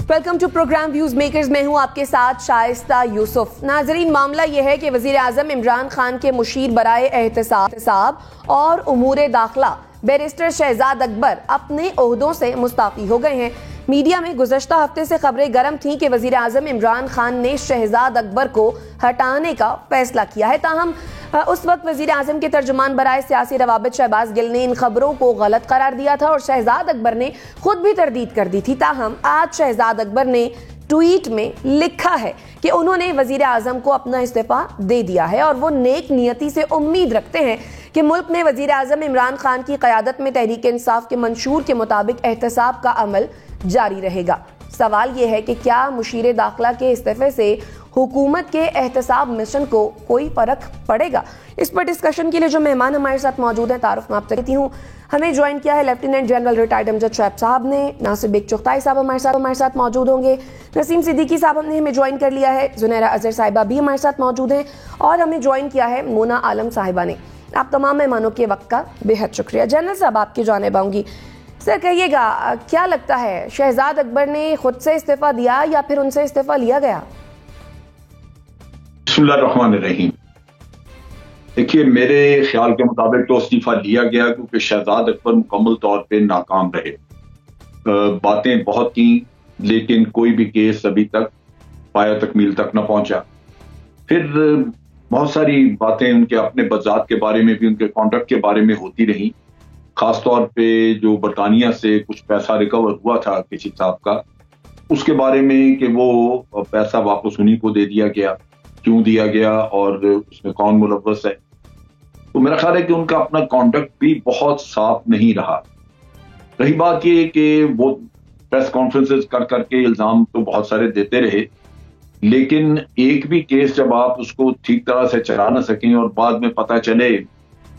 Welcome to program views makers. मैं हूं आपके साथ शाइस्ता यूसुफ। नाजरीन, मामला यह है कि वजीर आजम इमरान खान के मुशीर बराए एहतसाब और उमूर दाखिला बैरिस्टर शहजाद अकबर अपने ओहदों से मुस्ताफी हो गए हैं। मीडिया में गुज़श्ता हफ्ते से खबरें गर्म थीं कि वजीर आजम इमरान खान ने शहजाद अकबर को हटाने का फैसला किया है। ताहम उस वक्त वजीर आजम के तर्जुमान बराए सियासी रवाबित शहबाज गिल ने इन खबरों को गलत करार दिया था और शहजाद अकबर ने खुद भी तरदीद कर दी थी। ताहम आज शहजाद अकबर ने ट्वीट में लिखा है कि उन्होंने वजीर आजम को अपना इस्तीफा दे दिया है और वो नेक नियति से उम्मीद रखते हैं कि मुल्क में वजीर आजम इमरान खान की क़यादत में तहरीक इंसाफ के मंशूर के मुताबिक एहतसाब का अमल जारी रहेगा। सवाल यह है कि क्या मुशीर दाखिला के इस्तीफे से हुकूमत के एहतसाब मिशन को कोई फर्क पड़ेगा? इस पर डिस्कशन के लिए जो मेहमान हमारे साथ मौजूद हैं, तारुफ मैं आपसे कहती हूँ। हमें ज्वाइन किया है lieutenant general retired Amjad Shoaib साहब ने। नासिर बेग चुगताई साहब हमारे साथ मौजूद होंगे। नसीम सिद्दीकी साहब ने हमें ज्वाइन कर लिया है। जुनैरा अजहर साहिबा भी हमारे साथ मौजूद हैं और हमें ज्वाइन किया है मोना आलम साहिबा ने। आप तमाम मेहमानों के वक्त का बेहद शुक्रिया। जनरल साहब, आपकी जानिब आऊंगी। सर, कहिएगा, क्या लगता है, शहजाद अकबर ने खुद से इस्तीफा दिया या फिर उनसे इस्तीफा लिया गया? बिस्मिल्लाहिर्रहमानिर्रहीम। देखिए, मेरे ख्याल के मुताबिक तो इस्तीफा लिया गया क्योंकि शहजाद अकबर मुकम्मल तौर पे नाकाम रहे। बातें बहुत की लेकिन कोई भी केस अभी तक पाया तकमील तक न पहुंचा। फिर बहुत सारी बातें उनके अपने बजात के बारे में भी, उनके कॉन्ट्रैक्ट के बारे में होती रही। खासतौर पे जो बरतानिया से कुछ पैसा रिकवर हुआ था किसी साहब का, उसके बारे में कि वो पैसा वापस उन्हीं को दे दिया गया, क्यों दिया गया और उसमें कौन मुलव्वस है। तो मेरा ख्याल है कि उनका अपना कॉन्डक्ट भी बहुत साफ नहीं रहा। रही बात ये कि वो प्रेस कॉन्फ्रेंसेस कर करके इल्जाम तो बहुत सारे देते रहे, लेकिन एक भी केस जब आप उसको ठीक तरह से चला ना सकें और बाद में पता चले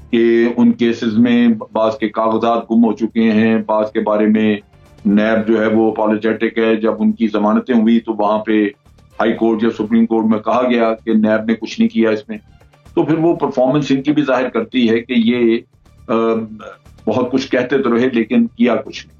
कि उन केसेस में बाज के कागजात गुम हो चुके हैं, बाज के बारे में नैब जो है वो अपॉलोजेटिक है। जब उनकी जमानतें हुई तो वहां पे हाई कोर्ट या सुप्रीम कोर्ट में कहा गया कि नैब ने कुछ नहीं किया इसमें, तो फिर वो परफॉर्मेंस इनकी भी जाहिर करती है कि ये बहुत कुछ कहते तो रहे लेकिन किया कुछ नहीं।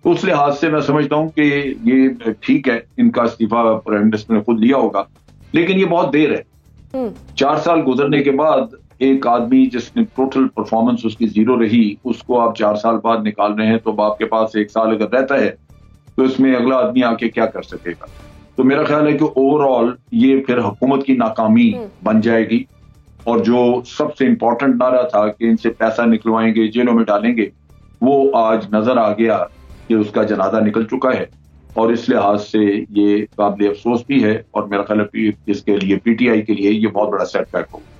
तो उस लिहाज से मैं समझता हूं कि ये ठीक है, इनका इस्तीफा प्राइम मिनिस्टर ने खुद लिया होगा, लेकिन ये बहुत देर है। 4 साल गुजरने के बाद एक आदमी जिसने टोटल परफॉर्मेंस उसकी जीरो रही, उसको आप 4 साल बाद निकाल रहे हैं, तो आपके पास 1 साल अगर रहता है तो इसमें अगला आदमी आके क्या कर सकेगा? तो मेरा ख्याल है कि ओवरऑल ये फिर हुकूमत की नाकामी बन जाएगी। और जो सबसे इंपॉर्टेंट नारा था कि इनसे पैसा निकलवाएंगे, जेलों में डालेंगे, वो आज नजर आ गया कि उसका जनाजा निकल चुका है। और इस लिहाज से ये काबिल अफसोस भी है और मेरा ख्याल है इसके लिए पीटीआई के लिए ये बहुत बड़ा सेटबैक होगा।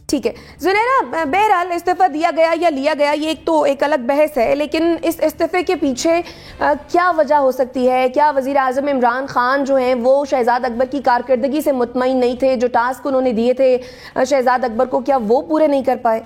ठीक है जुनैरा, बहरहाल इस्तीफा दिया गया या लिया गया ये एक अलग बहस है, लेकिन इस इस्तीफे के पीछे क्या वजह हो सकती है? क्या वजीर आजम इमरान खान जो हैं वो शहजाद अकबर की कारकर्दगी से मुतमईन नहीं थे? जो टास्क उन्होंने दिए थे शहजाद अकबर को, क्या वो पूरे नहीं कर पाए?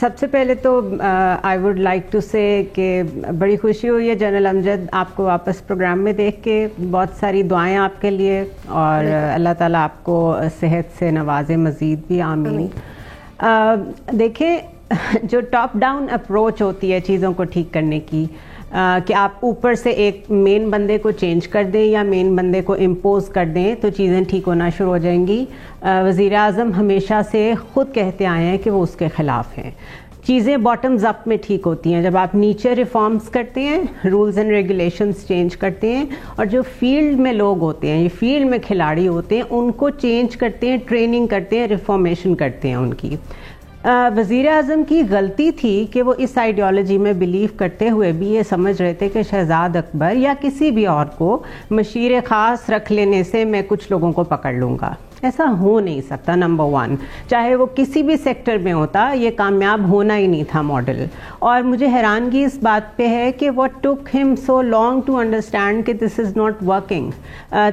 सबसे पहले तो आई वुड लाइक टू से कि बड़ी खुशी हुई है जनरल अमजद आपको वापस प्रोग्राम में देख के। बहुत सारी दुआएं आपके लिए और अल्लाह ताला आपको सेहत से नवाजे मज़ीद भी, आमीन। देखें, जो टॉप डाउन अप्रोच होती है चीज़ों को ठीक करने की, कि आप ऊपर से एक मेन बंदे को चेंज कर दें या मेन बंदे को इम्पोज कर दें तो चीज़ें ठीक होना शुरू हो जाएंगी। वज़ीर आज़म हमेशा से ख़ुद कहते आए हैं कि वो उसके ख़िलाफ़ हैं। चीज़ें बॉटम्स अप में ठीक होती हैं जब आप नीचे रिफॉर्म्स करते हैं, रूल्स एंड रेगुलेशंस चेंज करते हैं, और जो फील्ड में लोग होते हैं, ये फील्ड में खिलाड़ी होते हैं, उनको चेंज करते हैं, ट्रेनिंग करते हैं, रिफॉर्मेशन करते हैं उनकी। वज़ीर आज़म की गलती थी कि वो इस आइडियोलॉजी में बिलीव करते हुए भी ये समझ रहे थे कि शहजाद अकबर या किसी भी और को मशीर ख़ास रख लेने से मैं कुछ लोगों को पकड़ लूँगा। ऐसा हो नहीं सकता। नंबर 1, चाहे वो किसी भी सेक्टर में होता, ये कामयाब होना ही नहीं था मॉडल। और मुझे हैरानगी इस बात पे है कि what took him so long to understand कि दिस इज़ नॉट वर्किंग।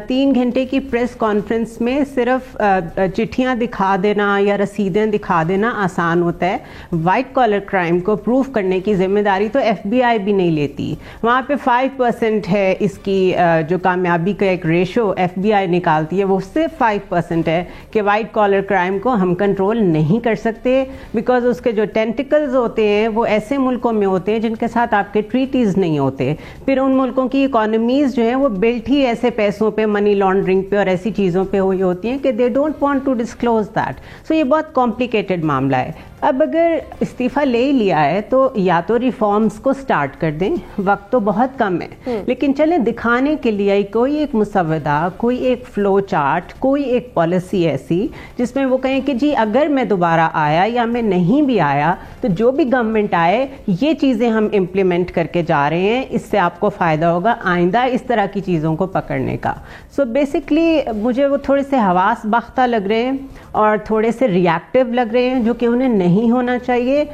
3 घंटे की प्रेस कॉन्फ्रेंस में सिर्फ चिट्ठियाँ दिखा देना या रसीदें दिखा देना आसान होता है। वाइट कॉलर क्राइम को प्रूव करने की जिम्मेदारी तो FBI भी नहीं लेती। वहाँ पे 5% है इसकी जो कामयाबी का एक रेशो FBI निकालती है, वो सिर्फ 5% है कि वाइट कॉलर क्राइम को हम कंट्रोल नहीं कर सकते, बिकॉज उसके जो टेंटिकल्स होते हैं वो ऐसे मुल्कों में होते हैं जिनके साथ आपके ट्रीटीज़ नहीं होते। फिर उन मुल्कों की इकोनॉमीज़ जो हैं वो बिल्ट ही ऐसे पैसों पे, मनी लॉन्ड्रिंग पे और ऐसी चीज़ों पे हुई होती हैं कि they don't want to disclose that. So ये बहुत कॉम्प्लिकेटेड मामला है। अब अगर इस्तीफ़ा ले ही लिया है तो या तो रिफॉर्म्स को स्टार्ट कर दें, वक्त तो बहुत कम है, लेकिन चलें दिखाने के लिए कोई एक मुसव्वदा, कोई एक फ़्लो चार्ट, कोई एक पॉलिसी ऐसी जिसमें वो कहें कि जी अगर मैं दोबारा आया या मैं नहीं भी आया तो जो भी गवर्नमेंट आए ये चीज़ें हम इम्प्लीमेंट करके जा रहे हैं, इससे आपको फ़ायदा होगा आइंदा इस तरह की चीज़ों को पकड़ने का। सो बेसिकली मुझे वो थोड़े से हवास बख्ता लग रहे हैं और थोड़े से रिएक्टिव लग रहे हैं, जो कि उन्हें नहीं होना चाहिए।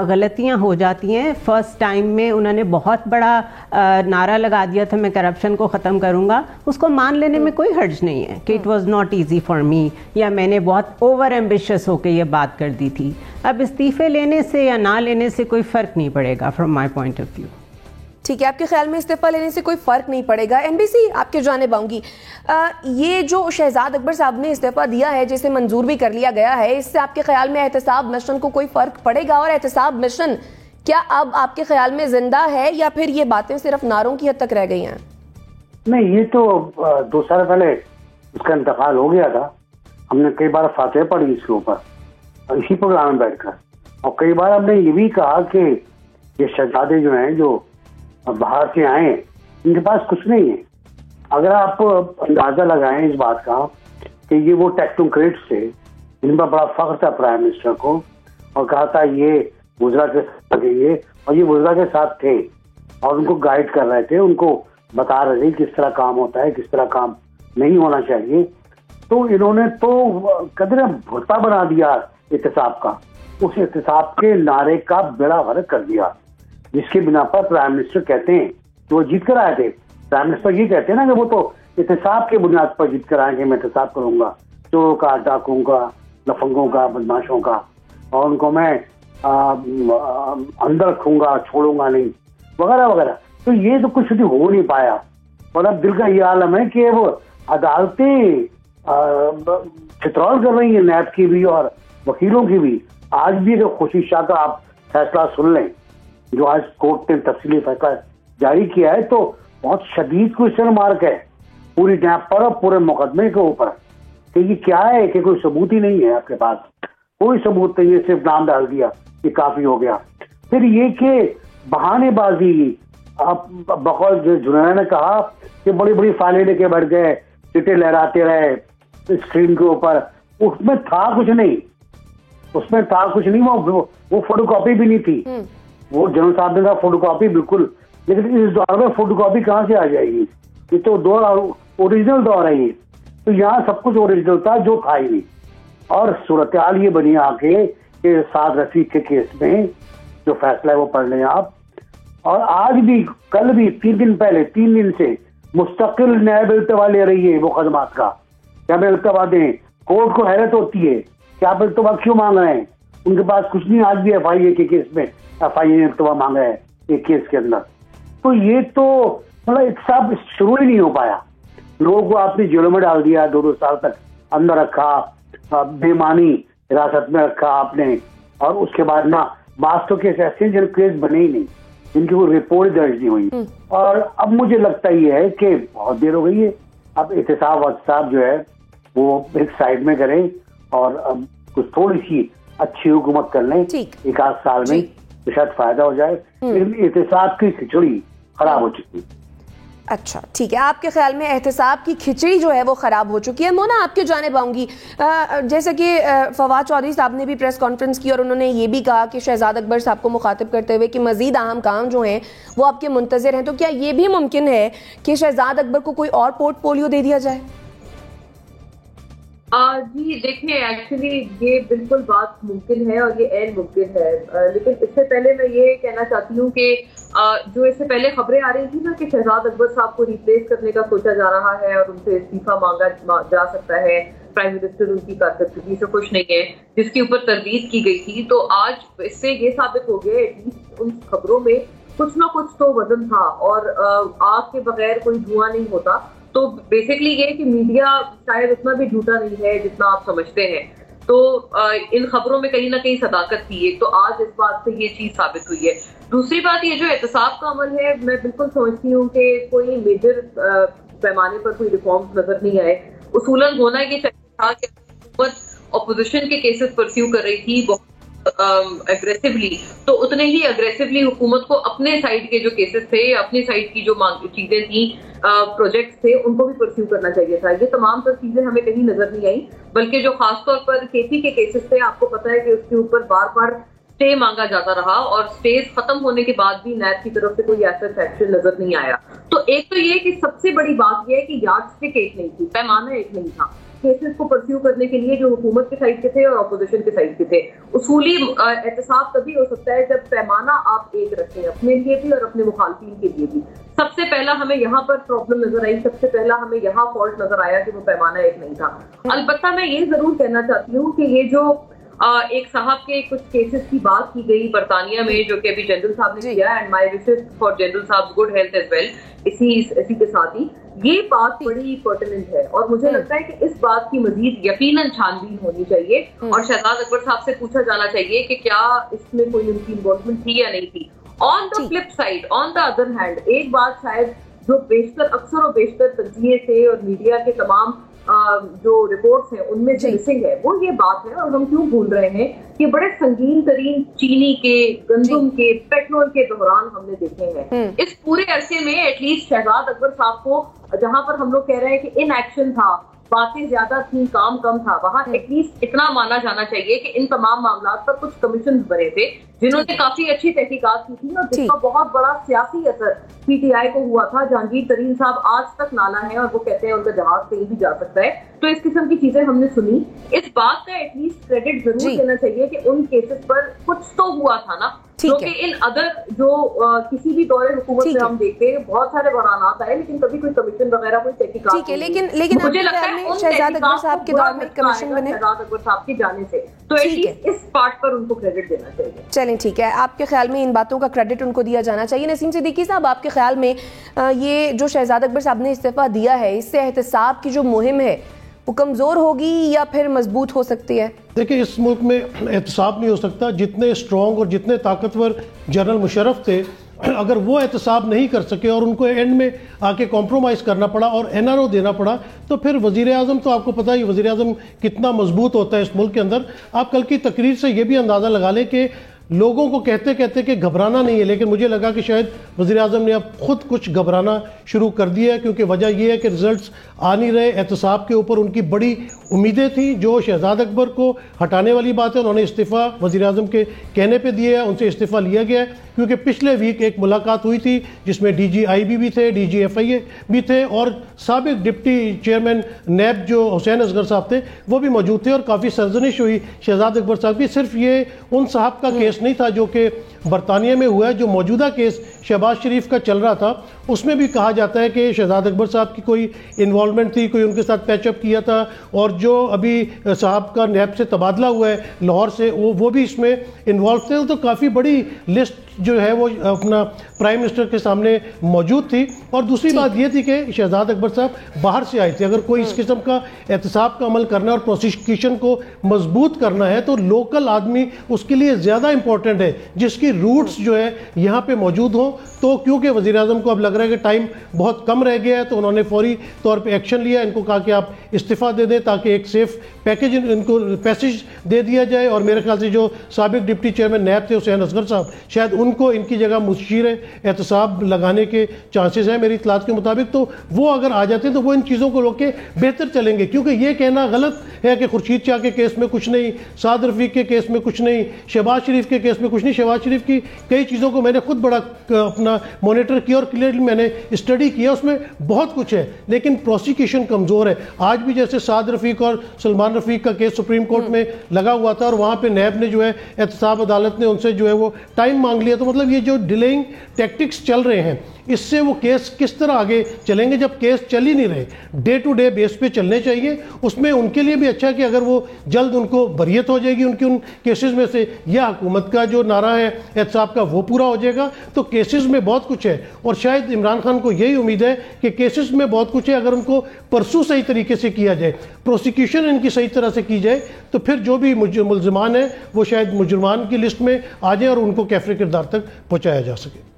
गलतियां हो जाती हैं। फर्स्ट टाइम में उन्होंने बहुत बड़ा नारा लगा दिया था मैं करप्शन को ख़त्म करूंगा, उसको मान लेने में कोई हर्ज नहीं है कि it was not easy for me, या मैंने बहुत ओवर एम्बिशियस होकर ये बात कर दी थी। अब इस्तीफे लेने से या ना लेने से कोई फ़र्क नहीं पड़ेगा from my point of view. ठीक है, आपके ख्याल में इस्तीफा लेने से कोई फ़र्क नहीं पड़ेगा। एमबीसी आपके जानिब आऊँगी, ये जो शहजाद अकबर साहब ने इस्तीफा दिया है, जिसे मंजूर भी कर लिया गया है, इससे आपके ख्याल में एहतसाब मिशन को कोई फ़र्क पड़ेगा? और एहतसाब मिशन क्या अब आपके ख्याल में जिंदा है या फिर ये बातें सिर्फ नारों की हद तक रह गई हैं? नहीं, ये तो 2 साल पहले उसका इंतकाल हो गया था। हमने कई बार फातह पढ़ी इसके ऊपर इसी प्रोग्राम में बैठकर, और कई बार हमने ये भी कहा कि ये शहजादे जो हैं, जो बाहर से आए, इनके पास कुछ नहीं है। अगर आप अंदाजा लगाएं इस बात का कि ये वो टेक्नोक्रेट्स थे जिन पर बड़ा फख्र था प्राइम मिनिस्टर को, और कहा था ये वुज़रा के साथ गए, और ये वुज़रा के साथ थे और उनको गाइड कर रहे थे, उनको बता रहे थे किस तरह काम होता है, किस तरह काम नहीं होना चाहिए। तो इन्होंने तो कदर भुट्टा बना दिया एहतसाब का, उस एहतसाब के नारे का बेड़ा गर्क कर दिया, जिसके बिना पर प्राइम मिनिस्टर कहते हैं कि वो जीत कर आए थे। प्राइम मिनिस्टर ये कहते हैं ना कि वो तो एहतसाब के बुनियाद पर जीत कर आए कि मैं एहतसाब करूंगा चोरों का, डाकुओं का, लफंगों का, बदमाशों का, और उनको मैं अंदर रखूंगा, छोड़ूंगा नहीं, वगैरह वगैरह। तो ये तो कुछ भी हो नहीं पाया, और अब दिल का ये आलम है कि वो अदालतें चित्रौल कर रही है, नैब की भी और वकीलों की भी। आज भी अगर खुशी शाह का आप फैसला सुन लें, जो आज कोर्ट ने तफसीली फैसला जारी किया है, तो बहुत शदीद क्वेश्चन मार्क है पूरी नैब पर और पूरे मुकदमे के ऊपर कि ये क्या है, कि कोई सबूत ही नहीं है आपके पास, कोई सबूत नहीं है, सिर्फ नाम डाल दिया, ये काफी हो गया। फिर ये कि बहानेबाजी, आप बकौल जो जुनैना ने कहा कि बड़ी बड़ी फाइलें लेके बैठ गए, चिट्टे लहराते रहे स्क्रीन के ऊपर, उसमें था कुछ नहीं, उसमें था कुछ नहीं। वो फोटोकॉपी भी नहीं थी, वो जनरल साहब ने कहा फोटोकॉपी बिल्कुल, लेकिन इस दौर में फोटोकॉपी कहाँ से आ जाएगी? ये तो दौर ओरिजिनल दौर है ये, तो यहाँ सब कुछ ओरिजिनल था जो था ही नहीं। और सूरत हाल ये बनी आके कि साद रफीक के केस में जो फैसला है वो पढ़ लें आप। और आज भी, कल भी, 3 दिन पहले, 3 दिन से मुस्तकिल न्याय इल्तवा ले रही है मुकदमात का। क्या इल्तवा दें? कोर्ट को हैरत होती है कि आप इल्तवा क्यों मांग रहे हैं, उनके पास कुछ नहीं। आज भी FIA के केस में FIA ने इल्तवा मांगा है एक केस के अंदर। तो ये तो मतलब एक साथ शुरू ही नहीं हो पाया। लोगों को आपने जेलों में डाल दिया, 2-2 साल तक अंदर रखा, बेमानी हिरासत में रखा आपने, और उसके बाद ना बात तो केस ऐसे जिन केस बने ही नहीं, जिनकी कोई रिपोर्ट दर्ज नहीं हुई। और अब मुझे लगता ही है कि बहुत देर हो गई है, अब एहतसाब जो है वो एक साइड में करें और अब कुछ थोड़ी सी अच्छी हुकूमत कर लें 1-8 साल में, तो शायद फायदा हो जाए। एहतसाब की खिचड़ी खराब हो चुकी। अच्छा, ठीक है, आपके ख्याल में एहतसाब की खिचड़ी जो है वो ख़राब हो चुकी है। मोना, आपके जानिब आऊँगी। जैसे कि फवाद चौधरी साहब ने भी प्रेस कॉन्फ्रेंस की और उन्होंने ये भी कहा कि शहजाद अकबर साहब को मुखातिब करते हुए कि मज़ीद अहम काम जो हैं वो आपके मुंतज़िर हैं। तो क्या ये भी मुमकिन है कि शहजाद अकबर को कोई और पोर्टफोलियो दे दिया जाए? जी देखिए, एक्चुअली ये बिल्कुल बात मुमकिन है और ये ऐन मुमकिन है, लेकिन इससे पहले मैं ये कहना चाहती हूँ कि जो इससे पहले खबरें आ रही थी ना कि शहजाद अकबर साहब को रिप्लेस करने का सोचा जा रहा है और उनसे इस्तीफा मांगा जा सकता है, प्राइम मिनिस्टर उनकी कारकर्दगी से खुश नहीं है, जिसके ऊपर तरदीद की गई थी। तो आज इससे ये साबित हो गया एटलीस्ट उन खबरों में कुछ ना कुछ तो वजन था, और आग के बगैर कोई धुआं नहीं होता। तो बेसिकली ये कि मीडिया शायद उतना भी झूठा नहीं है जितना आप समझते हैं। तो इन खबरों में कहीं ना कहीं सदाकत थी एक, तो आज इस बात से ये चीज साबित हुई है। दूसरी बात, ये जो एहतसाब का अमल है, मैं बिल्कुल समझती हूँ कि कोई मेजर पैमाने पर कोई रिफॉर्म्स नजर नहीं आए। उसूलन होना ये चाहिए था कि हुकूमत अपोजिशन के केसेस परस्यू कर रही थी बहुत एग्रेसिवली, तो उतने ही एग्रेसिवली हुकूमत को अपने साइड के जो केसेस थे, अपनी साइड की जो चीजें थी, प्रोजेक्ट्स थे, उनको भी परस्यू करना चाहिए था। ये तमाम तर चीजें हमें कहीं नजर नहीं आई, बल्कि जो खासतौर पर केपी के केसेस थे, आपको पता है कि उसके ऊपर बार बार स्टे मांगा जाता रहा और स्टेज खत्म होने के बाद भी नैब की तरफ से कोई ऐसा एक्शन नजर नहीं आया। तो एक तो ये कि सबसे बड़ी बात यह है कि यार्डस्टिक एक नहीं थी, पैमाना एक नहीं था केसेस को परस्यू करने के लिए, जो हुकूमत के साइड के थे और अपोजिशन के साइड के थे। उसूली एहतसाब तभी हो सकता है जब पैमाना आप एक रखें, अपने लिए भी और अपने मुखालफिन के लिए भी। सबसे पहला हमें यहाँ पर प्रॉब्लम नजर आई, सबसे पहला हमें यहाँ फॉल्ट नजर आया कि वो पैमाना एक नहीं था। अलबत्ता मैं ये जरूर कहना चाहती हूँ कि ये जो एक साहब के कुछ केसेस की बात की गई बरतानिया में, जो कि अभी जनरल साहब ने किया, and my wishes for general साहब गुड हेल्थ एज वेल, इसी के साथ ही ये बात बड़ी पर्टिनेंट है और मुझे लगता है कि इस बात की मजीद यकीनन छानबीन होनी चाहिए और शहजाद अकबर साहब से पूछा जाना चाहिए कि क्या इसमें कोई उनकी इन्वॉल्वमेंट थी या नहीं थी। On the flip side, on the other hand, एक बात शायद जो बेशतर अक्सर और बेशतर तज्जिए से और मीडिया के तमाम जो रिपोर्ट्स हैं उनमें जो मिसिंग है वो ये बात है, और हम क्यों भूल रहे हैं कि बड़े संगीन तरीन चीनी के, गंदुम के, पेट्रोल के बहरान हमने देखे हैं इस पूरे अरसे में। एटलीस्ट शहजाद अकबर साहब को जहां पर हम लोग कह रहे हैं कि इन एक्शन था, बातें ज्यादा थी, काम कम था, वहां एटलीस्ट इतना माना जाना चाहिए कि इन तमाम मामलों पर कुछ कमीशन बने थे जिन्होंने काफी अच्छी तहकीकात की थी और जिसका बहुत बड़ा सियासी असर पीटीआई को हुआ था। जहांगीर तरीन साहब आज तक नाला है और वो कहते हैं उनका जहाज कहीं भी जा सकता है। तो इस किस्म की चीजें हमने सुनी। इस बात का एटलीस्ट क्रेडिट जरूर देना चाहिए कि उन केसेस पर कुछ तो हुआ था ना, क्योंकि इन अदर जो किसी भी दौरे हुकूमत में हम देखते हैं बहुत सारे बयानात आए लेकिन कभी कोई कमीशन वगैरह कोई तहकीकात। ठीक है, लेकिन मुझे लगता है शहजाद अकबर साहब के दौर में कमीशन बने शहजाद अकबर साहब के जाने से, तो एटलीस्ट इस पार्ट पर उनको क्रेडिट देना चाहिए। चलें ठीक है, आपके ख्याल में इन बातों का क्रेडिट उनको दिया जाना चाहिए। नसीम सिद्दीकी साहब, आपके ख्याल में ये जो शहजाद अकबर साहब ने इस्तीफा दिया है, इससे एहतसाब की जो मुहिम है वो कमजोर होगी या फिर मजबूत हो सकती है? देखिए, इस मुल्क में एहतसाब नहीं हो सकता। जितने स्ट्रॉन्ग और जितने ताकतवर जनरल मुशर्रफ थे, अगर वो एहतसाब नहीं कर सके और उनको एंड में आके कॉम्प्रोमाइज़ करना पड़ा और एनआरओ देना पड़ा, तो फिर वज़ीर आज़म, तो आपको पता है वज़ीर आज़म कितना मजबूत होता है इस मुल्क के अंदर। आप कल की तकरीर से ये भी अंदाज़ा लगा लें कि लोगों को कहते कहते कि घबराना नहीं है, लेकिन मुझे लगा कि शायद वज़ीर आज़म ने अब खुद कुछ घबराना शुरू कर दिया है, क्योंकि वजह यह है कि रिजल्ट्स आ नहीं रहे। एहतसाब के ऊपर उनकी बड़ी उम्मीदें थी, जो शहजाद अकबर को हटाने वाली बात है। उन्होंने इस्तीफ़ा वज़ीर आज़म के कहने पे दिया है, उनसे इस्तीफ़ा लिया गया है, क्योंकि पिछले वीक एक मुलाकात हुई थी जिसमें DGIB भी थे, DGFIA भी थे और साबिक डिप्टी चेयरमैन नैब जो हुसैन असगर साहब थे वो भी मौजूद थे और काफ़ी सरजनिश हुई शहजाद अकबर साहब की। सिर्फ ये उन साहब का केस नहीं था जो कि बरतानिया में हुआ है, जो मौजूदा केस शहबाज शरीफ का चल रहा था, उसमें भी कहा जाता है कि शहजाद अकबर साहब की कोई इन्वॉल्वमेंट थी, कोई उनके साथ पैचअप किया था। और जो अभी साहब का नैब से तबादला हुआ है लाहौर से, वो भी इसमें इन्वॉल्व थे। तो काफ़ी बड़ी लिस्ट जो है वो अपना प्राइम मिनिस्टर के सामने मौजूद थी। और दूसरी बात ये थी कि शहजाद अकबर साहब बाहर से आए थे। अगर कोई इस किस्म का एहतसाब का अमल करना और प्रोसिक्यूशन को मजबूत करना है तो लोकल आदमी उसके लिए ज़्यादा इंपॉर्टेंट है, जिसकी रूट्स जो है यहाँ पे मौजूद हो। तो क्योंकि वज़ीर आज़म को अब लग रहा है कि टाइम बहुत कम रह गया है, तो उन्होंने फौरी तौर पे एक्शन लिया। इनको कहा कि आप इस्तीफ़ा दे दें ताकि एक सेफ पैकेज इनको पैसेज दे दिया जाए। और मेरे ख्याल से जो साबिक डिप्टी चेयरमैन नैब थे हुसैन असगर साहब, शायद उनको इनकी जगह मुशीर एहतसाब लगाने के चांसेस हैं मेरी इतलात के मुताबिक। तो वो अगर आ जाते हैं तो वो इन चीज़ों को रोके बेहतर चलेंगे, क्योंकि ये कहना गलत है कि खुर्शीद शाह के केस में कुछ नहीं, साद रफ़ीक के केस में कुछ नहीं, शहबाज शरीफ के केस में कुछ नहीं। शहबाज शरीफ की कई चीज़ों को मैंने खुद बड़ा अपना मॉनिटर किया और क्लियरली मैंने स्टडी किया, उसमें बहुत कुछ है, लेकिन प्रोसिक्यूशन कमज़ोर है। आज भी जैसे साद रफ़ीक और सलमान रफ़ीक का केस सुप्रीम कोर्ट में लगा हुआ था और वहाँ पे नैब ने जो है एहतसाब अदालत ने उनसे जो है वो टाइम मांग लिया। तो मतलब ये जो डिलेइंग टैक्टिक्स चल रहे हैं, इससे वो केस किस तरह आगे चलेंगे जब केस चल ही नहीं रहे। डे टू डे बेस पे चलने चाहिए। उसमें उनके लिए भी अच्छा कि अगर वो जल्द उनको बरियत हो जाएगी उनकी उन केसेस में से, या हुकूमत हुकूमत का जो नारा है एहतसाब का वो पूरा हो जाएगा। तो केसेस में बहुत कुछ है और शायद इमरान खान को यही उम्मीद है कि केसेस में बहुत कुछ है, अगर उनको परसू सही तरीके से किया जाए, प्रोसिक्यूशन इनकी सही तरह से की जाए, तो फिर जो भी मुलजमान है वो शायद मुजरमान की लिस्ट में आ जाए और उनको कैफरे किरदार तक पहुँचाया जा सके।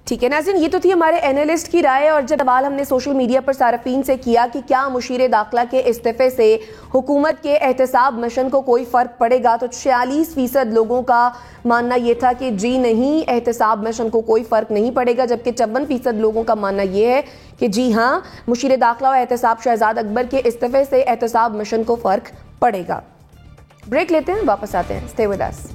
ठीक है नाज़रीन, ये तो थी हमारे एनालिस्ट की राय। और जब सवाल हमने सोशल मीडिया पर सारफीन से किया कि क्या मुशीर दाखिला के इस्तीफे से हुकूमत के एहतसाब मिशन को कोई फ़र्क पड़ेगा, तो 46% लोगों का मानना ये था कि जी नहीं, एहतसाब मिशन को कोई फ़र्क नहीं पड़ेगा, जबकि 54% लोगों का मानना ये है कि जी हाँ, मुशीर दाखिला और एहतसाब शहजाद अकबर के इस्तीफे से एहतसाब मिशन को फ़र्क पड़ेगा। ब्रेक लेते हैं, वापस आते हैं। Stay with us.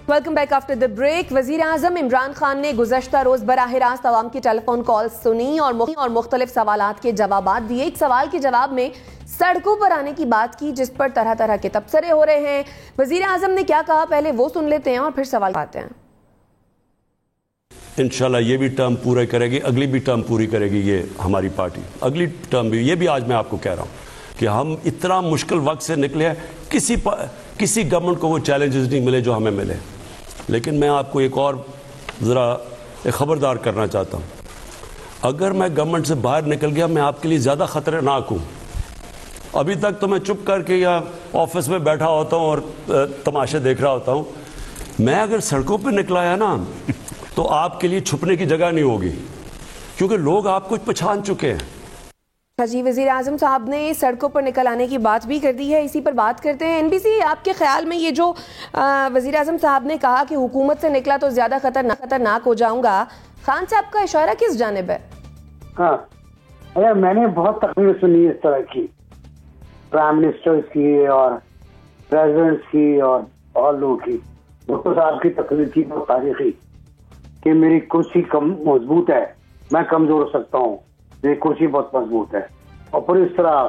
Welcome back after the break. वजीर आजम इमरान खान ने गुज़श्ता रोज बराह रास्त आवाम की टेलीफोन कॉल सुनी और मुख्तलिफ सवालात के जवाब दिए। एक सवाल के जवाब में सड़कों पर आने की बात की, जिस पर तरह तरह के तबसरे हो रहे हैं। वजीर आजम ने क्या कहा, पहले वो सुन लेते हैं और फिर सवाल आते हैं। इंशाल्लाह ये भी टर्म पूरा करेगी, अगली भी टर्म पूरी करेगी ये हमारी पार्टी, अगली टर्म भी। ये भी आज मैं आपको कह रहा हूँ कि हम इतना मुश्किल वक्त से निकले हैं, किसी गवर्नमेंट को वो चैलेंजेस नहीं मिले जो हमें मिले। लेकिन मैं आपको एक और ज़रा ख़बरदार करना चाहता हूँ, अगर मैं गवर्नमेंट से बाहर निकल गया, मैं आपके लिए ज़्यादा ख़तरनाक हूँ। अभी तक तो मैं चुप करके या ऑफिस में बैठा होता हूँ और तमाशे देख रहा होता हूँ। मैं अगर सड़कों पर निकला है ना, तो आपके लिए छुपने की जगह नहीं होगी, क्योंकि लोग आपको पहचान चुके हैं। जी, वज़ीर आज़म साहब ने सड़कों पर निकल आने की बात भी कर दी है, इसी पर बात करते हैं। एनबीसी, आपके ख्याल में ये जो वज़ीर आज़म साहब ने कहा कि हुकूमत से निकला तो ज़्यादा खतरनाक हो जाऊंगा, खान साहब का इशारा किस जानिब है? हाँ, अरे मैंने बहुत तकरीर सुनी इस तरह की, प्राइम मिनिस्टर की और प्रेसिडेंट की और लोगों की। भुट्टो साहब की तकरीर की बहुत तारीखी कि मेरी कुर्सी कम मजबूत है, मैं कमजोर हो सकता हूँ, मेरी कुर्सी बहुत मजबूत है। और फिर इस तरह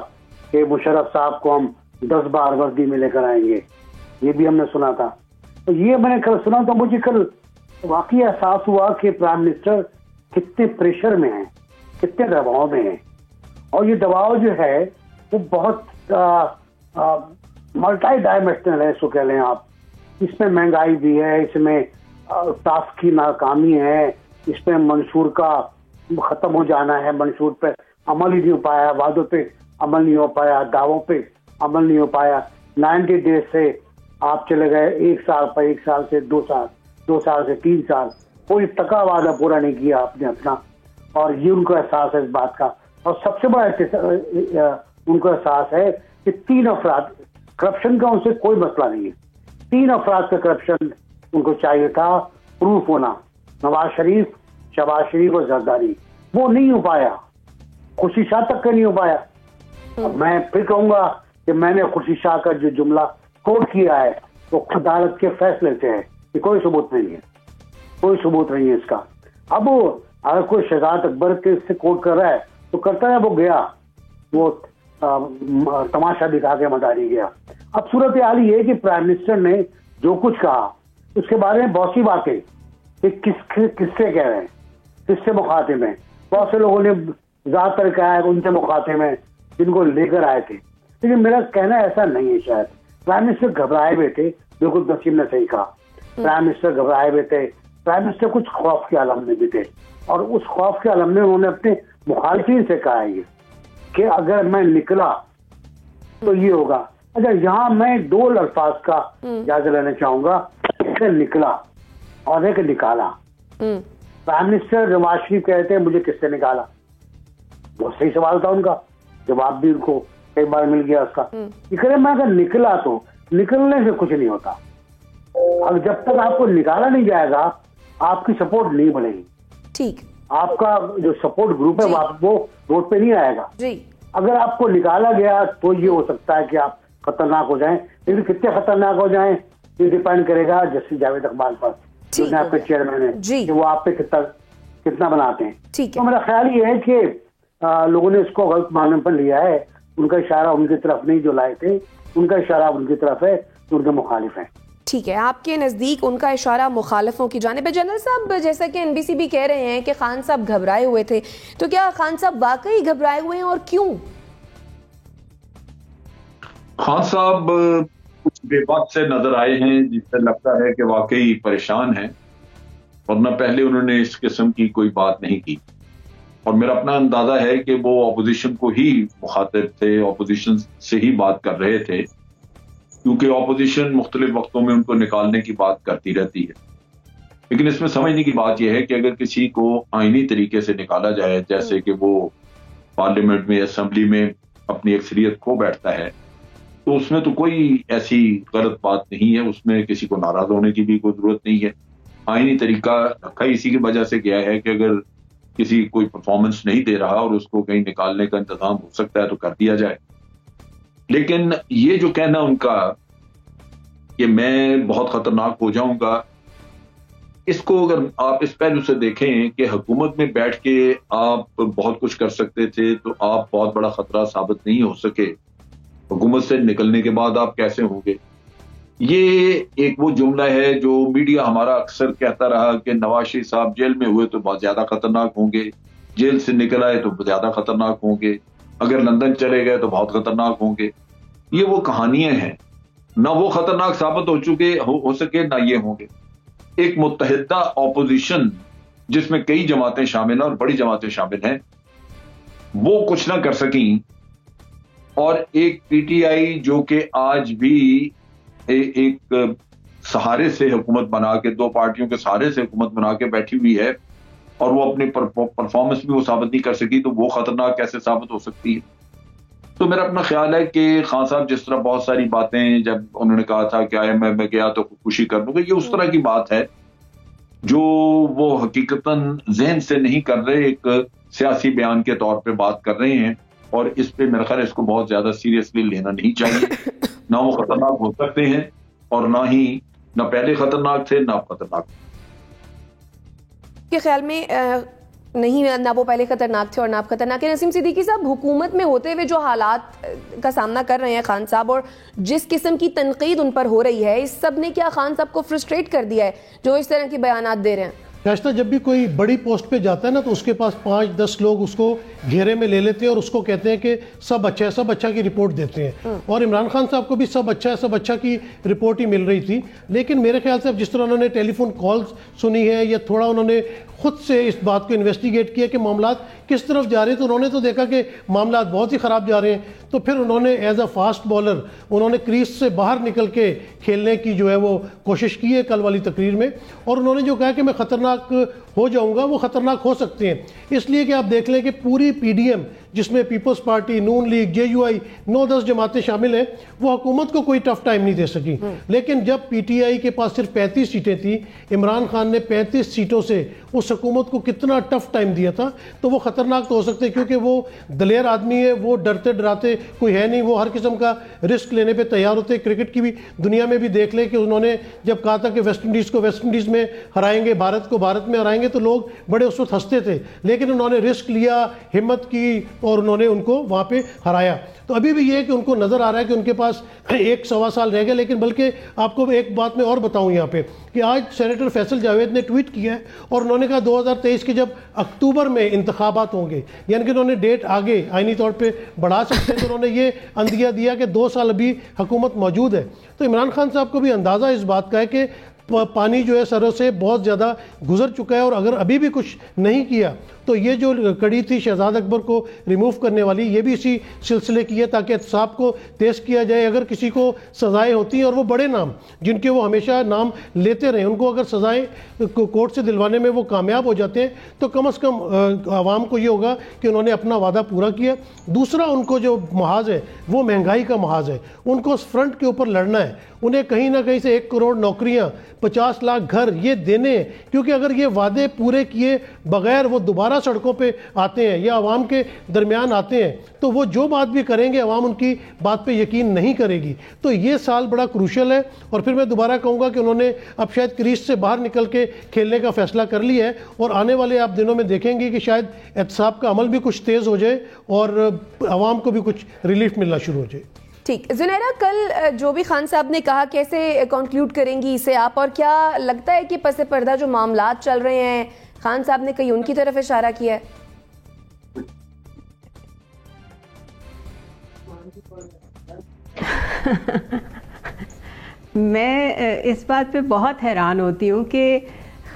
के मुशर्रफ साहब को हम 10 बार वर्दी में लेकर आएंगे, ये भी हमने सुना था। तो ये मैंने कल सुना, तो मुझे कल वाकई एहसास हुआ कि प्राइम मिनिस्टर कितने प्रेशर में है, कितने दबाव में है। और ये दबाव जो है वो बहुत मल्टी डायमेंशनल है, इसको कह लें आप। इसमें महंगाई भी है, इसमें टास्क की नाकामी है, इसमें मंशूर का खत्म हो जाना है, मंशूर पे अमल ही नहीं हो पाया, वादों पे अमल नहीं हो पाया, दावों पे अमल नहीं हो पाया। 90 डेज से आप चले गए 1 साल पर, 1 साल से 2 साल, 2 साल से 3 साल, कोई तका वादा पूरा नहीं किया आपने अपना। और ये उनको एहसास है इस बात का। और सबसे बड़ा उनको एहसास है कि 3 अफराद, करप्शन का उनसे कोई मसला नहीं है, 3 अफराद का करप्शन उनको चाहिए था प्रूफ होना, नवाज शरीफ, शहबाज शरीफ और जरदारी। वो नहीं हो पाया, खुर्शीद शाह तक का नहीं हो पाया। अब मैं फिर कहूंगा कि मैंने खुर्शीद शाह का जो जुमला कोट किया है वो अदालत के फैसले से है, कि कोई सबूत नहीं है, कोई सबूत नहीं है इसका। अब अगर कोई शहजाद अकबर के से कोट कर रहा है तो करता है, वो गया, वो तमाशा दिखा के मदारी गया। अब सूरत हाल ये है कि प्राइम मिनिस्टर ने जो कुछ कहा उसके बारे में बहुत सी बातें किससे कह रहे हैं, किससे मुखातिब हैं। बहुत से लोगों ने ज्यादातर कहा है उनसे मुखातिब हैं जिनको लेकर आए थे, लेकिन मेरा कहना ऐसा नहीं है। शायद प्राइम मिनिस्टर घबराए हुए थे, बिल्कुल नसीम ने सही कहा, प्राइम मिनिस्टर घबराए हुए थे, प्राइम मिनिस्टर कुछ खौफ के आलम में भी थे। और उस खौफ के आलम में उन्होंने अपने मुखालिफिन से कहा है कि अगर मैं निकला तो ये होगा। अच्छा, यहाँ मैं 2 अल्फाज का जायजा लेना चाहूंगा, एक निकला और एक निकाला। प्राइम मिनिस्टर नवाज शरीफ कहते हैं मुझे किससे निकाला, बहुत सही सवाल था उनका, जवाब भी उनको कई बार मिल गया उसका। कह मैं अगर निकला तो निकलने से कुछ नहीं होता, अब जब तक आपको निकाला नहीं जाएगा आपकी सपोर्ट नहीं बढ़ेगी। ठीक, आपका जो सपोर्ट ग्रुप है वो वोट पे नहीं आएगा जी। अगर आपको निकाला गया तो ये हो सकता है कि आप खतरनाक हो जाएं, लेकिन कितने खतरनाक हो जाएं ये डिपेंड करेगा जस्टिस जावेद इकबाल पर, जो आपके चेयरमैन है, कि वो आप पे कितना बनाते हैं। तो मेरा ख्याल ये है कि लोगों ने इसको गलत मानने पर लिया है। उनका इशारा उनकी तरफ नहीं जो लाए थे, उनका इशारा उनकी तरफ है जो उनके मुखालिफ है। ठीक है, आपके नज़दीक उनका इशारा मुखालफों की जानिब है। जनरल साहब, जैसा कि NBC भी कह रहे हैं कि खान साहब घबराए हुए थे, तो क्या खान साहब वाकई घबराए हुए हैं और क्यों? खान साहब कुछ बेबाक से नजर आए हैं, जिससे लगता है कि वाकई परेशान हैं, वरना पहले उन्होंने इस किस्म की कोई बात नहीं की। और मेरा अपना अंदाजा है कि वो ऑपोजिशन को ही मुखातिब थे, ऑपोजिशन से ही बात कर रहे थे, क्योंकि ऑपोजिशन मुख्तलिफ वक्तों में उनको निकालने की बात करती रहती है। लेकिन इसमें समझने की बात यह है कि अगर किसी को आईनी तरीके से निकाला जाए, जैसे कि वो पार्लियामेंट में, असेंबली में अपनी अक्सरियत खो बैठता है, तो उसमें तो कोई ऐसी गलत बात नहीं है, उसमें किसी को नाराज होने की भी कोई जरूरत नहीं है। आईनी तरीका रखा इसी की वजह से गया है कि अगर किसी कोई परफॉर्मेंस नहीं दे रहा और उसको कहीं निकालने का इंतजाम हो सकता है तो कर दिया जाए। लेकिन ये जो कहना उनका कि मैं बहुत खतरनाक हो जाऊंगा, इसको अगर आप इस पहलू से देखें कि हुकूमत में बैठ के आप बहुत कुछ कर सकते थे, तो आप बहुत बड़ा खतरा साबित नहीं हो सके। हुकूमत से निकलने के बाद आप कैसे होंगे? ये एक वो जुमला है जो मीडिया हमारा अक्सर कहता रहा कि नवाज शरीफ साहब जेल में हुए तो बहुत ज्यादा खतरनाक होंगे, जेल से निकल आए तो ज्यादा खतरनाक होंगे, अगर लंदन चले गए तो बहुत खतरनाक होंगे। ये वो कहानियां हैं, ना वो खतरनाक साबित हो सके ना ये होंगे। एक मुत्तहिदा ऑपोजिशन जिसमें कई जमातें शामिल हैं और बड़ी जमातें शामिल हैं, वो कुछ ना कर सकी, और एक पीटीआई जो कि आज भी एक सहारे से हुकूमत बना के, दो पार्टियों के सहारे से हुकूमत बना के बैठी हुई है, और वो अपनी परफॉर्मेंस भी वो साबित नहीं कर सकी, तो वो खतरनाक कैसे साबित हो सकती है? तो मेरा अपना ख्याल है कि खान साहब जिस तरह बहुत सारी बातें, जब उन्होंने कहा था कि IMF में गया तो खुशी कर लूंगा, ये उस तरह की बात है जो वो हकीकतन जहन से नहीं कर रहे, एक सियासी बयान के तौर पे बात कर रहे हैं, और इस पे मेरा ख्याल इसको बहुत ज्यादा सीरियसली लेना नहीं चाहिए। ना वो खतरनाक हो सकते हैं और ना पहले खतरनाक थे ना खतरनाक के ख्याल में नहीं, ना वो पहले खतरनाक थे और ना आप खतरनाक है। नसीम सिद्दीकी साहब, हुकूमत में होते हुए जो हालात का सामना कर रहे हैं खान साहब, और जिस किस्म की तनकीद उन पर हो रही है, इस सब ने क्या खान साहब को फ्रस्ट्रेट कर दिया है जो इस तरह के बयानात दे रहे हैं? शाइस्ता, जब भी कोई बड़ी पोस्ट पे जाता है ना, तो उसके पास 5-10 लोग उसको घेरे में ले लेते हैं और उसको कहते हैं कि सब अच्छा है, सब अच्छा की रिपोर्ट देते हैं। और इमरान खान साहब को भी सब अच्छा की रिपोर्ट ही मिल रही थी। लेकिन मेरे ख्याल से अब जिस तरह उन्होंने टेलीफोन कॉल्स सुनी है, या थोड़ा उन्होंने खुद से इस बात को इन्वेस्टिगेट किया कि मामलात किस तरफ जा रहे हैं, तो उन्होंने तो देखा कि मामलात बहुत ही ख़राब जा रहे हैं। तो फिर उन्होंने एज अ फास्ट बॉलर उन्होंने क्रीज से बाहर निकल के खेलने की जो है वो कोशिश की है कल वाली तकरीर में। और उन्होंने जो कहा कि मैं ख़तरनाक हो जाऊंगा, वो ख़तरनाक हो सकते हैं, इसलिए कि आप देख लें कि पूरी PDM जिसमें पीपल्स पार्टी, नून लीग, JUI 9-10 जमातें शामिल हैं, वो हुकूमत को कोई टफ टाइम नहीं दे सकी। लेकिन जब PTI के पास सिर्फ 35 सीटें थी, इमरान खान ने 35 सीटों से उस हुकूमत को कितना टफ टाइम दिया था, तो वो ख़तरनाक तो हो सकते, क्योंकि वो दलेर आदमी है, वो डरते डराते कोई है नहीं, वो हर किस्म का रिस्क लेने पर तैयार होते। क्रिकेट की भी दुनिया में भी देख लें कि उन्होंने जब कहा था कि वेस्ट इंडीज़ को वेस्ट इंडीज़ में हराएंगे, भारत को भारत में हराएंगे, तो लोग बड़े उस वक्त हंसते थे। लेकिन उन्होंने रिस्क लिया, हिम्मत की, और उन्होंने उनको वहाँ पे हराया। तो अभी भी ये कि उनको नज़र आ रहा है कि उनके पास 1-1.25 साल रह गए। लेकिन बल्कि आपको एक बात मैं और बताऊं यहाँ पे कि आज सेनेटर फैसल जावेद ने ट्वीट किया है, और उन्होंने कहा 2023 के जब अक्टूबर में इंतखाबात होंगे, यानी कि उन्होंने डेट आगे आईनी तौर पे बढ़ा सकते हैं, तो उन्होंने ये अंदिया दिया कि 2 साल अभी हुकूमत मौजूद है। तो इमरान खान साहब को भी अंदाज़ा इस बात का है कि पानी जो है सरों से बहुत ज़्यादा गुजर चुका है, और अगर अभी भी कुछ नहीं किया तो ये जो कड़ी थी शहजाद अकबर को रिमूव करने वाली, ये भी इसी सिलसिले की है, ताकि एहतसाब को तेज़ किया जाए। अगर किसी को सज़ाएं होती हैं, और वो बड़े नाम जिनके वो हमेशा नाम लेते रहे, उनको अगर सज़ाएं कोर्ट से दिलवाने में वो कामयाब हो जाते हैं, तो कम अज़ कम आवाम को ये होगा कि उन्होंने अपना वादा पूरा किया। दूसरा, उनको जो महाज है वो महंगाई का महाज है, उनको उस फ्रंट के ऊपर लड़ना है। उन्हें कहीं ना कहीं से 1 करोड़ नौकरियां, 50 लाख घर ये देने हैं, क्योंकि अगर ये वादे पूरे किए बगैर वो दोबारा सड़कों पे आते हैं या आवाम के दरमियान आते हैं, तो वो जो बात भी करेंगे आवाम उनकी बात पे यकीन नहीं करेगी। तो ये साल बड़ा क्रूशल है, और फिर मैं दोबारा कहूँगा कि उन्होंने अब शायद क्रीज से बाहर निकल के खेलने का फैसला कर लिया है, और आने वाले आप दिनों में देखेंगे कि शायद एहतसाब का अमल भी कुछ तेज़ हो जाए और आवाम को भी कुछ रिलीफ मिलना शुरू हो जाए। ठीक, जुनैरा, कल जो भी खान साहब ने कहा, कैसे कंक्लूड करेंगी इसे आप, और क्या लगता है कि पस पर्दा जो मामलात चल रहे हैं, खान साहब ने कहीं उनकी तरफ इशारा किया है? मैं इस बात पे बहुत हैरान होती हूँ कि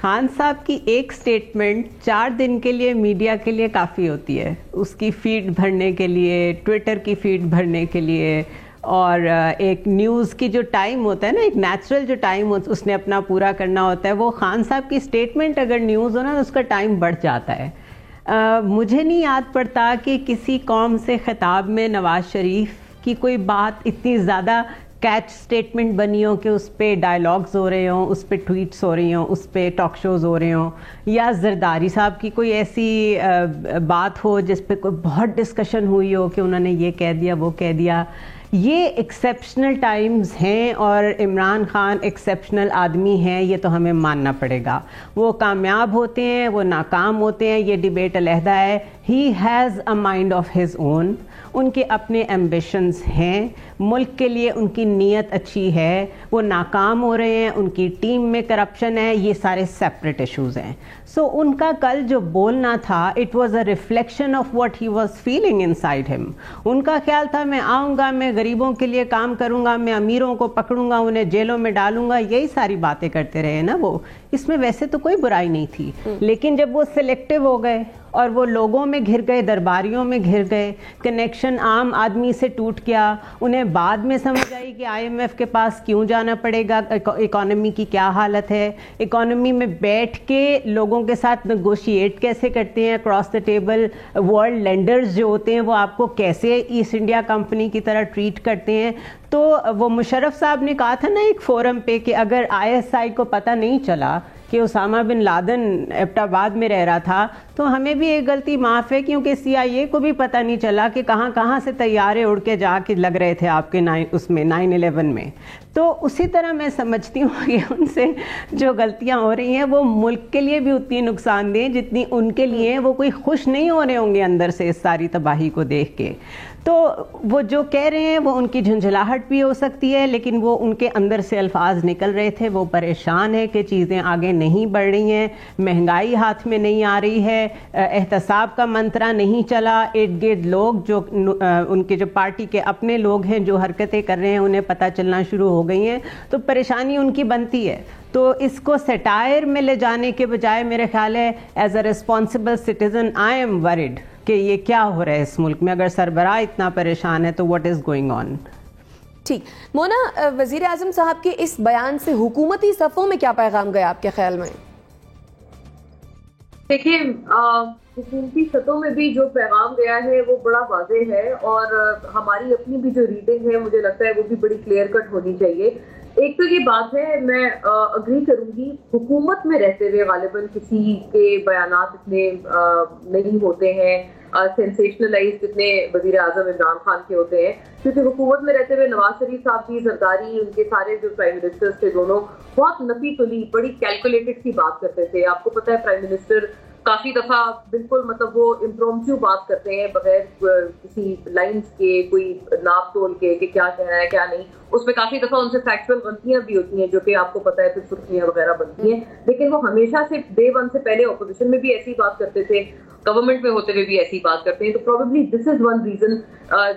खान साहब की एक स्टेटमेंट 4 दिन के लिए मीडिया के लिए काफ़ी होती है, उसकी फीड भरने के लिए, ट्विटर की फीड भरने के लिए, और एक न्यूज़ की जो टाइम होता है ना, एक नेचुरल जो टाइम उसने अपना पूरा करना होता है, वो खान साहब की स्टेटमेंट अगर न्यूज़ हो ना तो उसका टाइम बढ़ जाता है। मुझे नहीं याद पड़ता कि किसी कौम से खिताब में नवाज शरीफ की कोई बात इतनी ज़्यादा कैच स्टेटमेंट बनी हो कि उस पर डायलॉग्स हो रहे हों, उस पर ट्वीट्स हो रही हों, उस पर टॉक शोज़ हो रहे हों, या जरदारी साहब की कोई ऐसी बात हो जिस पे कोई बहुत डिस्कशन हुई हो कि उन्होंने ये कह दिया, वो कह दिया। ये एक्सेप्शनल टाइम्स हैं और इमरान खान एक्सेप्शनल आदमी हैं, ये तो हमें मानना पड़ेगा। वो कामयाब होते हैं, वो नाकाम होते हैं, ये डिबेट अलहदा है। He has a mind of his own, उनके अपने एम्बिशंस हैं, मुल्क के लिए उनकी नीयत अच्छी है, वो नाकाम हो रहे हैं, उनकी टीम में करप्शन है, ये सारे सेपरेट इश्यूज़ हैं। सो उनका कल जो बोलना था, it was a reflection of what he was feeling inside him. उनका ख्याल था मैं आऊँगा, मैं गरीबों के लिए काम करूँगा, मैं अमीरों को पकड़ूंगा, उन्हें जेलों में डालूंगा, यही सारी बातें करते रहे ना वो। इसमें वैसे तो कोई बुराई नहीं थी, लेकिन जब वो सिलेक्टिव हो गए और वो लोगों में घिर गए, दरबारियों में घिर गए, कनेक्शन आम आदमी से टूट गया, उन्हें बाद में समझ आई कि IMF के पास क्यों जाना पड़ेगा, इकोनॉमी की क्या हालत है, इकोनॉमी में बैठ के लोगों के साथ नेगोशिएट कैसे करते हैं, across the table world lenders जो होते हैं वो आपको कैसे ईस्ट इंडिया कंपनी की तरह ट्रीट करते हैं। तो वो मुशर्रफ साहब ने कहा था ना एक फोरम पे कि अगर ISI को पता नहीं चला कि उसामा बिन लादेन एबटाबाद में रह रहा था तो हमें भी एक गलती माफ़ है, क्योंकि CIA को भी पता नहीं चला कि कहाँ कहाँ से तैयारे उड़ के जाके लग रहे थे आपके 9/11 में। तो उसी तरह मैं समझती हूँ कि उनसे जो गलतियाँ हो रही हैं वो मुल्क के लिए भी उतनी नुकसानदेह जितनी उनके लिए। वो कोई खुश नहीं हो रहे होंगे अंदर से इस सारी तबाही को देख के। तो वो जो कह रहे हैं वो उनकी झंझलाहट भी हो सकती है, लेकिन वो उनके अंदर से अल्फाज निकल रहे थे। वो परेशान है कि चीज़ें आगे नहीं बढ़ रही हैं, महंगाई हाथ में नहीं आ रही है, एहतसाब का मंत्रा नहीं चला। इर्द गिर्द लोग जो उनके जो पार्टी के अपने लोग हैं जो हरकतें कर रहे हैं उन्हें पता चलना शुरू हो गई हैं, तो परेशानी उनकी बनती है। तो इसको सटायर में ले जाने के बजाय मेरे ख्याल है as a responsible citizen I am worried कि ये क्या हो रहा है इस मुल्क में। अगर सरबराह इतना परेशान है तो व्हाट इज गोइंग ऑन। ठीक, मोना, वजीर आजम साहब के इस बयान से हुकूमती सफ़ों में क्या पैगाम गया आपके ख्याल में? देखिए, हुकूमती सतहों में भी जो पैगाम गया है वो बड़ा वाज़ेह है, और हमारी अपनी भी जो रीडिंग है मुझे लगता है वो भी बड़ी क्लियर कट होनी चाहिए। एक तो ये बात है, मैं अग्री करूंगी, हुकूमत में रहते हुए गालिबन किसी के बयानात इतने नहीं होते हैं, सेंसेशनलाइज जितने वजीर आजम इमरान खान के होते हैं, क्योंकि हुकूमत में रहते हुए नवाज शरीफ साहब भी, जरदारी, उनके सारे जो प्राइम मिनिस्टर्स थे दोनों बहुत नफी तुली, बड़ी कैलकुलेटेड सी बात करते थे। आपको पता है प्राइम मिनिस्टर काफी दफा बिल्कुल मतलब वो इम्प्रोम्प्टू बात करते हैं बगैर किसी लाइंस के, कोई नाप तोल के कि क्या कहना है क्या नहीं। उसमें काफी दफा उनसे फैक्चुअल गलतियां भी होती हैं जो कि आपको पता है फिर सुर्खियां वगैरह बनती हैं, लेकिन वो हमेशा से डे वन से पहले ऑपोजिशन में भी ऐसी बात करते थे, गवर्नमेंट में होते हुए भी ऐसी बात करते हैं। तो probably this is one reason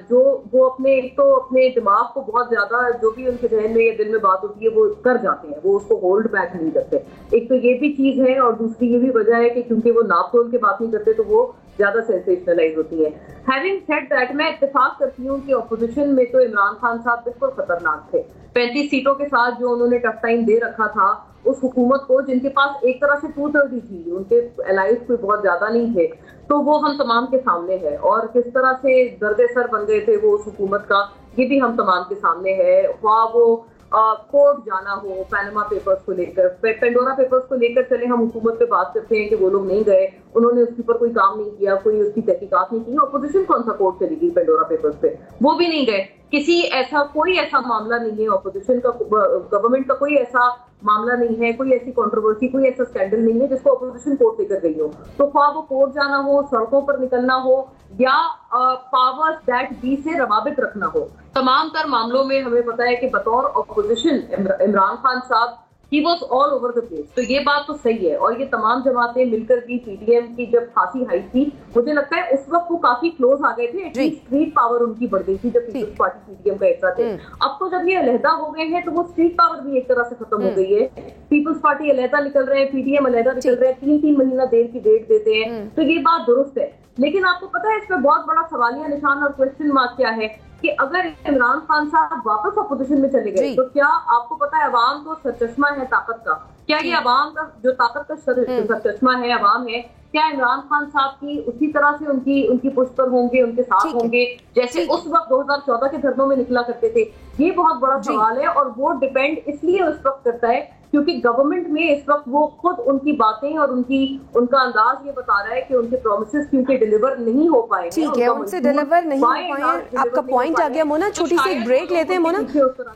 जो वो अपने दिमाग को बहुत ज्यादा जो भी उनके जहन में या दिल में बात होती है वो कर जाते हैं, वो उसको होल्ड बैक नहीं करते। एक तो ये भी चीज है, और दूसरी ये भी वजह है कि क्योंकि वो नाप तोल के बात नहीं करते तो वो ज्यादा सेंसेशनलाइज होती है। हैविंग सेड दैट, मैं इत्तेफाक करती हूँ कि ऑपोजिशन में तो इमरान खान साहब बिल्कुल खतरनाक थे। 35 सीटों के साथ जो उन्होंने टफ टाइम दे रखा था उस हुकूमत को, जिनके पास एक तरह से 2/3 थी, उनके एलाइज कोई बहुत ज्यादा नहीं थे, तो वो हम तमाम के सामने है। और किस तरह से दर्द सर बन गए थे वो उस हुकूमत का, ये भी हम तमाम के सामने है। ख्वाह वो कोर्ट जाना हो पैनामा पेपर्स को लेकर, पेंडोरा पेपर्स को लेकर चले हम हुकूमत पे बात करते हैं कि वो लोग नहीं गए, उन्होंने उसके ऊपर कोई काम नहीं किया, कोई उसकी तहकीकात नहीं की। अपोजिशन कौन सा कोर्ट चली गई पेंडोरा पेपर्स पे, वो भी नहीं गए। कोई ऐसा मामला नहीं है, ऑपोजिशन का, गवर्नमेंट का कोई ऐसा मामला नहीं है, कोई ऐसी कंट्रोवर्सी, कोई ऐसा स्कैंडल नहीं है जिसको ऑपोजिशन कोर्ट लेकर गई हो। तो ख्वाह वो कोर्ट जाना हो, सड़कों पर निकलना हो, या पावर्स दैट बी से रवाबित रखना हो, तमाम तर मामलों में हमें पता है कि बतौर ऑपोजिशन इमरान खान साहब he was all over the place. तो ये बात तो सही है, और ये तमाम जमातें मिलकर भी पीडीएम की जब खासी हाई थी, मुझे लगता है उस वक्त वो काफी क्लोज आ गए थे, एटलीस्ट स्ट्रीट पावर उनकी बढ़ गई थी जब पीपल्स पार्टी पीडीएम का हिस्सा थे। अब तो जब ये अलहदा हो गए हैं तो वो स्ट्रीट पावर भी एक तरह से खत्म हो गई है। पीपल्स पार्टी अलहदा निकल रहे हैं, पीडीएम अलहदा निकल रहे हैं, 3-3 महीना देर की डेट देते हैं, तो ये बात दुरुस्त है। लेकिन आपको पता है इसमें बहुत बड़ा सवालिया निशान और क्वेश्चन मार्क क्या है कि अगर इमरान खान साहब वापस अपोजिशन में चले गए तो क्या आपको पता है अवाम तो सरचश्मा है ताकत का, क्या ये अवाम का जो ताकत का सरचश्मा है अवाम है, क्या इमरान खान साहब की उसी तरह से उनकी पुश पर होंगे, उनके साथ होंगे जैसे उस वक्त 2014 के धरनों में निकला करते थे? ये बहुत बड़ा सवाल है, और वो डिपेंड इसलिए उस वक्त करता है क्योंकि गवर्नमेंट में इस वक्त वो खुद उनकी बातें और उनका अंदाज ये बता रहा है कि उनके प्रॉमिसेस क्योंकि डिलीवर नहीं हो पाए। ठीक है, उनसे डिलीवर नहीं हो पाए, आपका पॉइंट आ गया मोना। छोटी सी ब्रेक लेते हैं मोना,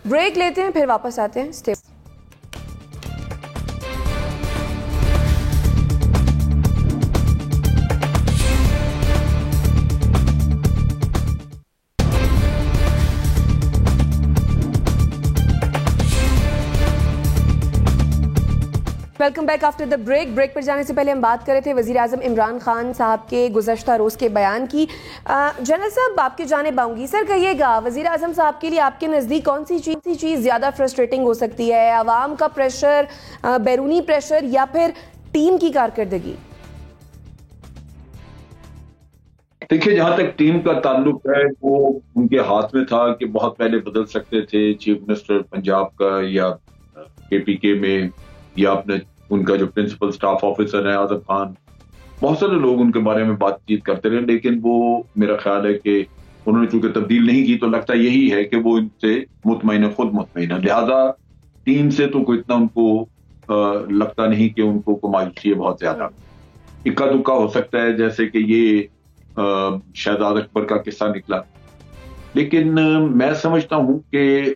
ब्रेक लेते हैं, फिर वापस आते हैं। Stay welcome back after the break. Break पर जाने से पहले हम बात कर रहे थे वज़ीर आज़म इमरान खान साहब के गुज़श्ता रोज़ के बयान की। जनरल साहब आपकी जानिब आऊँगी। सर कहिएगा, वज़ीर आज़म साहब के लिए आपके नज़दीक कौन सी चीज़ ज़्यादा फ्रस्ट्रेटिंग हो सकती है? आवाम का प्रेशर, बैरूनी प्रेशर, या फिर टीम की कारकर्दगी? देखिए, जहां तक टीम का ताल्लुक है वो उनके हाथ में था कि बहुत पहले बदल सकते थे चीफ मिनिस्टर पंजाब का या केपीके में, या अपने उनका जो प्रिंसिपल स्टाफ ऑफिसर है आजम खान, बहुत सारे लोग उनके बारे में बातचीत करते रहे, लेकिन वो मेरा ख्याल है कि उन्होंने चूंकि तब्दील नहीं की तो लगता यही है कि वो इनसे खुद मुतमईन है, लिहाजा टीम से तो कोई इतना उनको लगता नहीं कि उनको मायूसी है बहुत ज्यादा। इक्का दुक्का हो सकता है, जैसे कि ये शहजाद अकबर का किस्सा निकला, लेकिन मैं समझता हूं कि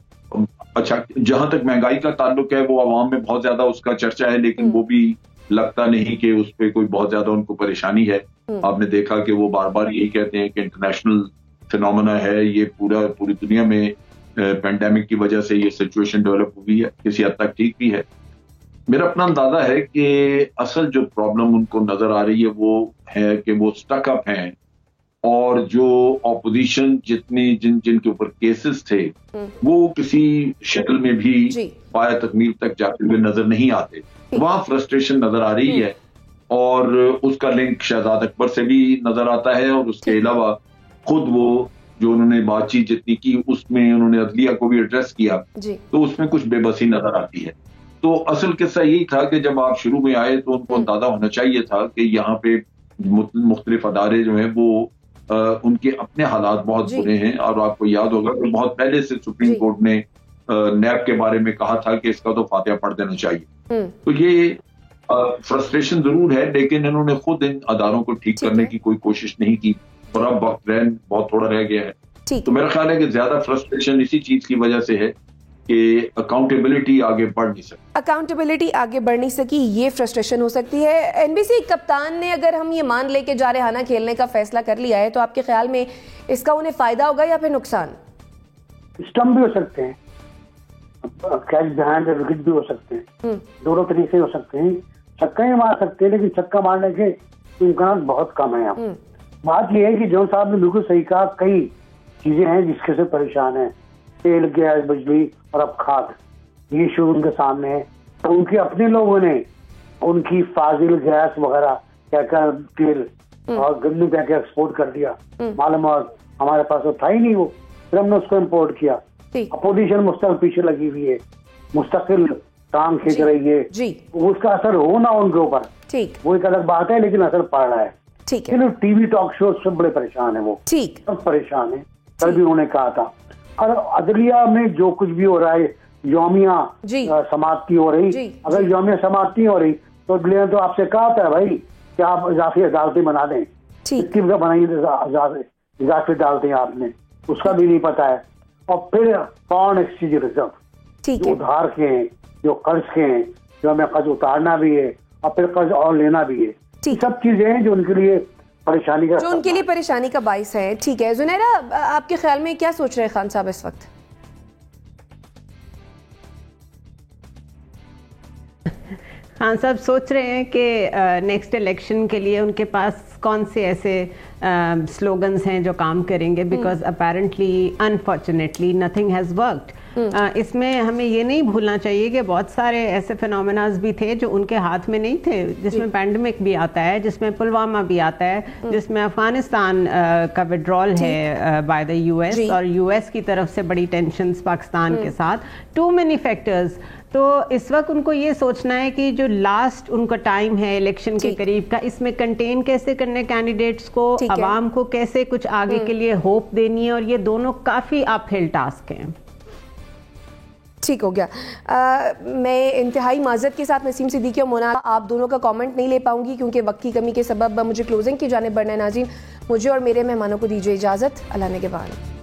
अच्छा, जहां तक महंगाई का ताल्लुक है वो आवाम में बहुत ज्यादा उसका चर्चा है, लेकिन वो भी लगता नहीं कि उस पर कोई बहुत ज्यादा उनको परेशानी है। आपने देखा कि वो बार बार यही कहते हैं कि इंटरनेशनल फिनोमेना है, ये पूरी दुनिया में पेंडेमिक की वजह से ये सिचुएशन डेवलप हुई है, किसी हद तक ठीक भी है। मेरा अपना अंदाजा है कि असल जो प्रॉब्लम उनको नजर आ रही है वो है कि वो स्टक अप हैं, और जो ऑपोजिशन जिनके ऊपर केसेस थे वो किसी शक्ल में भी पाया तकमील तक जाते हुए नजर नहीं आते। वहां फ्रस्ट्रेशन नजर आ रही है, और उसका लिंक शहजाद अकबर से भी नजर आता है, और उसके अलावा खुद वो जो उन्होंने बातचीत जितनी की उसमें उन्होंने अदलिया को भी एड्रेस किया, तो उसमें कुछ बेबसी नजर आती है। तो असल किस्सा यही था कि जब आप शुरू में आए तो उनको अंदाजा होना चाहिए था कि यहाँ पे मुख्तलिफ अदारे जो हैं वो उनके अपने हालात बहुत बुरे हैं, और आपको याद होगा कि बहुत पहले से सुप्रीम कोर्ट ने नैब के बारे में कहा था कि इसका तो फातिहा पढ़ देना चाहिए। तो ये फ्रस्ट्रेशन जरूर है, लेकिन इन्होंने खुद इन अदारों को ठीक करने की कोई कोशिश नहीं की, और अब वक्त बहुत थोड़ा रह गया है। तो मेरा ख्याल है कि ज्यादा फ्रस्ट्रेशन इसी चीज की वजह से है कि अकाउंटेबिलिटी आगे बढ़ नहीं सकी। अकाउंटेबिलिटी आगे बढ़ नहीं सकी, ये फ्रस्ट्रेशन हो सकती है। एनबीसी कप्तान ने, अगर हम ये मान ले कि जारहाना खेलने का फैसला कर लिया है, तो आपके ख्याल में इसका उन्हें फायदा होगा या फिर नुकसान? स्टंप भी हो सकते हैं, कैच बिहाइंड द विकेट भी हो सकते हैं, दोनों तरीके हो सकते हैं। छक्का ही मार सकते हैं, लेकिन छक्का मारने के इम्कान बहुत कम है यहाँ। बात यह है कि जॉन साहब ने बिल्कुल सही कहा, कई चीजें हैं जिसके से परेशान है, तेल, गैस, बिजली और अब खाद, ये इशू उनके सामने है। तो उनके अपने लोगों ने उनकी फाजिल गैस वगैरह क्या क्या तेल और गन्नू क्या क्या एक्सपोर्ट कर दिया, मालूम, और हमारे पास तो था ही नहीं वो, फिर हमने उसको इम्पोर्ट किया। अपोजिशन मुस्तकिल पीछे लगी हुई है, मुस्तकिल टांग खींच रही है, उसका असर हो ना उनके ऊपर, वो एक अलग बात है, लेकिन असर पड़ रहा है। टीवी टॉक शो से बड़े परेशान है वो, सब परेशान है। कल भी उन्होंने कहा था, और अदलिया में जो कुछ भी हो रहा है, यौमिया समाप्ति हो रही, अगर यौमिया समाप्ति हो रही तो अदलिया तो आपसे कहा था भाई कि आप इजाफी अदालतें बना दें, कितनी बनाई इजाफी अदालतें आपने, उसका भी नहीं पता है। और फिर फॉरेन एक्सचेंज रिजर्व, ठीक जो है, उधार के हैं, जो कर्ज के हैं, जो हमें कर्ज उतारना भी है और फिर कर्ज और लेना भी है, ठीक। सब चीजें हैं जो उनके लिए परेशानी का जो उनके लिए परेशानी का बाइस है। ठीक है जुनैरा, आपके ख्याल में क्या सोच रहे हैं खान साहब इस वक्त? खान साहब सोच रहे हैं कि नेक्स्ट इलेक्शन के लिए उनके पास कौन से ऐसे स्लोगन्स हैं जो काम करेंगे, because apparently unfortunately nothing has worked. इसमें हमें ये नहीं भूलना चाहिए कि बहुत सारे ऐसे फिनोमेनाज भी थे जो उनके हाथ में नहीं थे, जिसमें पैंडमिक भी आता है, जिसमें पुलवामा भी आता है, जिसमें अफगानिस्तान का विड्रॉल है बाय द यूएस, और यूएस की तरफ से बड़ी टेंशन्स पाकिस्तान के साथ, टू मेनी फैक्टर्स। तो इस वक्त उनको ये सोचना है कि जो लास्ट उनका टाइम है इलेक्शन के करीब का, इसमें कंटेन कैसे करने कैंडिडेट्स को, अवाम को कैसे कुछ आगे के लिए होप देनी है, और ये दोनों काफ़ी अपहिल टास्क हैं। ठीक हो गया। मैं इंतहाई माजरत के साथ नसीम सिद्दीकी और मोना आप दोनों का कमेंट नहीं ले पाऊंगी क्योंकि वक्त की कमी के सबब मुझे क्लोजिंग की जानिब बढ़ना है। नाज़रीन, मुझे और मेरे मेहमानों को दीजिए इजाज़त। अल्लाह ने के बाद।